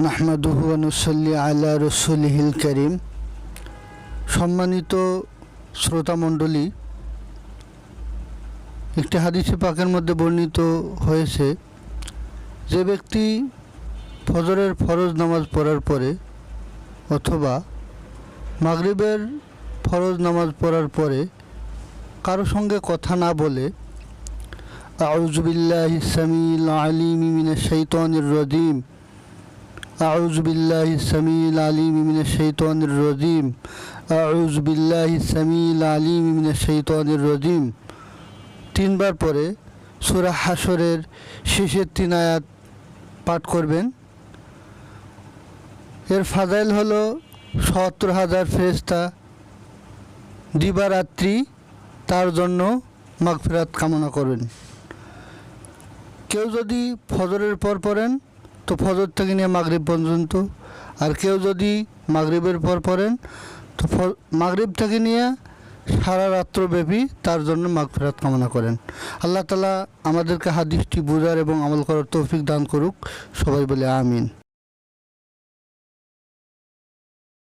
নাহমাদুহু ওয়া নুসাল্লি আলা রাসূলিহিল কারীম। সম্মানিত শ্রোতামণ্ডলী, একটি হাদিসে পাকের মধ্যে বর্ণিত হয়েছে, যে ব্যক্তি ফজরের ফরজ নামাজ পড়ার পরে অথবা মাগরিবের ফরজ নামাজ পড়ার পরে কারো সঙ্গে কথা না বলে আউযু বিল্লাহিস সামিউল আলিম মিনাশ শাইতানির রাজিম, আউযু বিল্লাহিস সামিউল আলিম মিনাশ শাইতানির রাজিম, আউযু বিল্লাহিস সামিউল আলিম মিনাশ শাইতানির রাজিম তিনবার পরে সূরা হাশরের শেষের 3 আয়াত পাঠ করবেন। এর ফাজাইল হলো ৭০,০০০ ফেরেশতা দিবারাত্রি তার জন্য মাগফিরাত কামনা করবেন। কেউ যদি ফজরের পর পড়েন তো ফজর থেকে নিয়ে মাগরিব পর্যন্ত, আর কেউ যদি মাগরিবের পর পড়েন তো মাগরিব থেকে নিয়ে সারা রাত্রব্যাপী তার জন্য মাগফিরাত কামনা করেন। আল্লাহ তাআলা আমাদেরকে হাদিসটি বোঝার এবং আমল করার তৌফিক দান করুক। সবাই বলে আমিন।